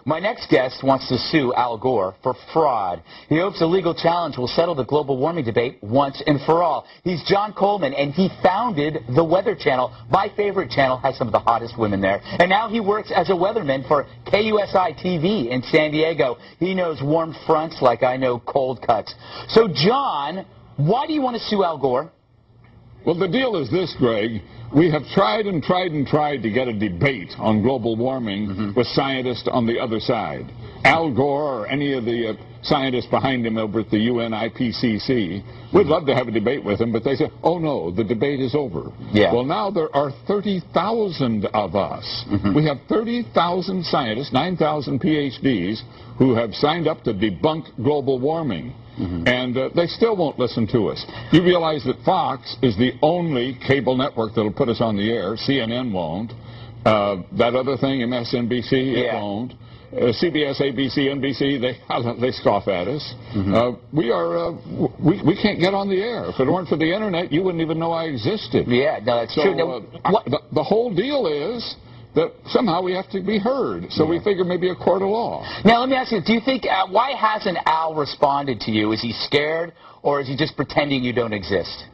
My next guest wants to sue Al Gore for fraud. He hopes a legal challenge will settle the global warming debate once and for all. He's John Coleman, and he founded the Weather Channel. My favorite channel, has some of the hottest women there. And now he works as a weatherman for KUSI TV in San Diego. He knows warm fronts like I know cold cuts. So, John, why do you want to sue Al Gore? Well, the deal is this, Greg. We have tried and tried and tried to get a debate on global warming with scientists on the other side. Al Gore or any of the scientists behind him over at the ONU-IPCC, we'd love to have a debate with them, but they say, oh no, the debate is over. Yeah. Well, now there are 30,000 of us. We have 30,000 scientists, 9,000 PhDs, who have signed up to debunk global warming. And they still won't listen to us. You realize that Fox is the only cable network that will put us on the air. CNN won't. That other thing, MSNBC, it won't. CBS, ABC, NBC, they scoff at us. We can't get on the air. If it weren't for the internet, you wouldn't even know I existed. Yeah, no, that's true. The whole deal is that somehow we have to be heard. So we figure maybe a court of law. Now, let me ask you, do you think, why hasn't Al responded to you? Is he scared, or is he just pretending you don't exist?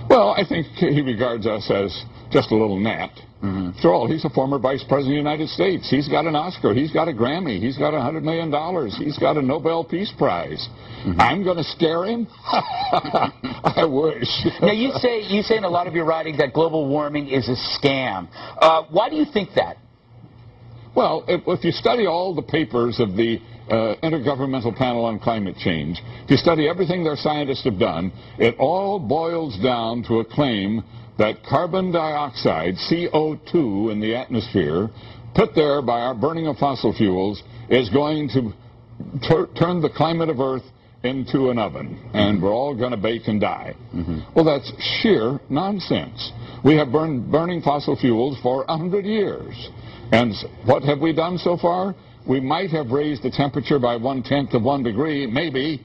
Well, I think he regards us as just a little gnat. After all, he's a former vice president of the United States. He's got an Oscar. He's got a Grammy. He's got $100 million. He's got a Nobel Peace Prize. I'm going to scare him? I wish. Now, you say in a lot of your writing that global warming is a scam. Why do you think that? Well, if you study all the papers of the Intergovernmental Panel on Climate Change, if you study everything their scientists have done, it all boils down to a claim that carbon dioxide, CO2 in the atmosphere, put there by our burning of fossil fuels, is going to turn the climate of Earth into an oven, and we're all going to bake and die. Well, that's sheer nonsense. We have burning fossil fuels for 100 years. And what have we done so far? We might have raised the temperature by 1/10 of 1 degree, maybe.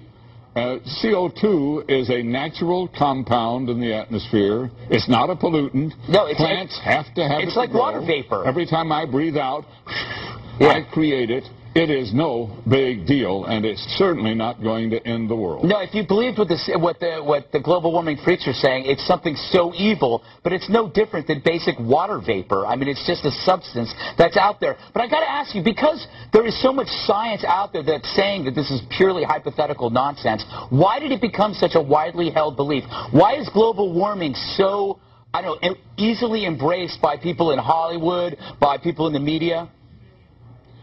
CO2 is a natural compound in the atmosphere. It's not a pollutant. No, plants have to have it. It's like water vapor. Every time I breathe out, I create it. It is no big deal, and it's certainly not going to end the world. No, if you believed what the global warming freaks are saying, it's something so evil, but it's no different than basic water vapor. I mean, it's just a substance that's out there. But I got to ask you, because there is so much science out there that's saying that this is purely hypothetical nonsense, why did it become such a widely held belief? Why is global warming so, I don't know, easily embraced by people in Hollywood, by people in the media?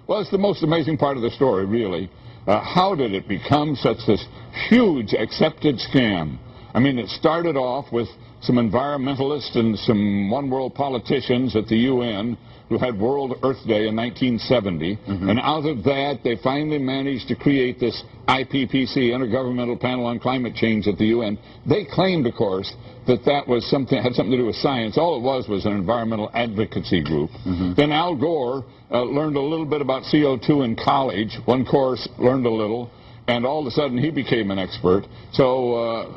Well, it's the most amazing part of the story, really. How did it become such this huge accepted scam? I mean, it started off with some environmentalists and some one-world politicians at the UN who had World Earth Day in 1970, and out of that they finally managed to create this IPCC, Intergovernmental Panel on Climate Change at the UN. They claimed, of course, that that was had something to do with science. All it was an environmental advocacy group. Then Al Gore learned a little bit about CO2 in college. One course, learned a little, and all of a sudden he became an expert. So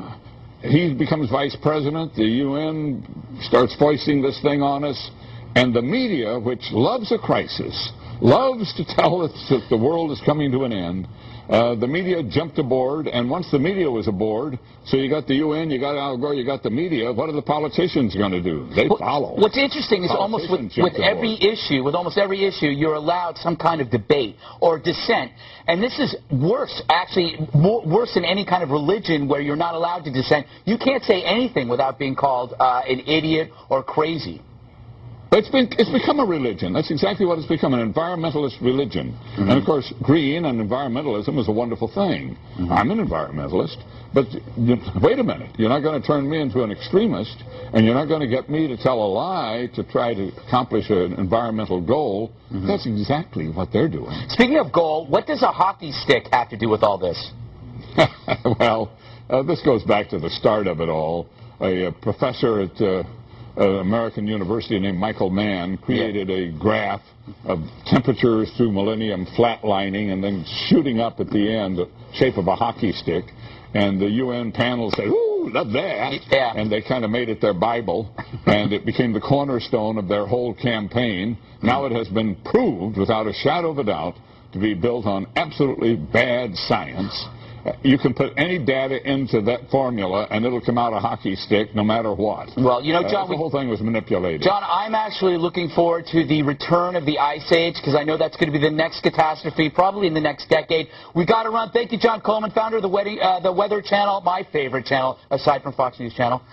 he becomes vice president. The UN starts foisting this thing on us. And the media, which loves a crisis, loves to tell us that the world is coming to an end, the media jumped aboard, and once the media was aboard, so you got the UN, you got Al Gore, you got the media, what are the politicians going to do? They follow. What's interesting is almost with every issue, with almost every issue, you're allowed some kind of debate or dissent. And this is worse, actually, worse than any kind of religion where you're not allowed to dissent. You can't say anything without being called an idiot or crazy. It's become a religion. That's exactly what it's become, an environmentalist religion. And, of course, green and environmentalism is a wonderful thing. I'm an environmentalist, but wait a minute. You're not going to turn me into an extremist, and you're not going to get me to tell a lie to try to accomplish an environmental goal. That's exactly what they're doing. Speaking of goal, what does a hockey stick have to do with all this? Well, this goes back to the start of it all. A professor at American University named Michael Mann created a graph of temperatures through millennium flatlining and then shooting up at the end, the shape of a hockey stick. And the UN panel said, ooh, woohoo, love that. Yeah. And they kind of made it their Bible, and it became the cornerstone of their whole campaign. Now it has been proved, without a shadow of a doubt, to be built on absolutely bad science. You can put any data into that formula, and it'll come out a hockey stick no matter what. Well, you know, John, the whole thing was manipulated. John, I'm actually looking forward to the return of the Ice Age, because I know that's going to be the next catastrophe, probably in the next decade. We got to run. Thank you, John Coleman, founder of the Weather Channel, my favorite channel, aside from Fox News Channel.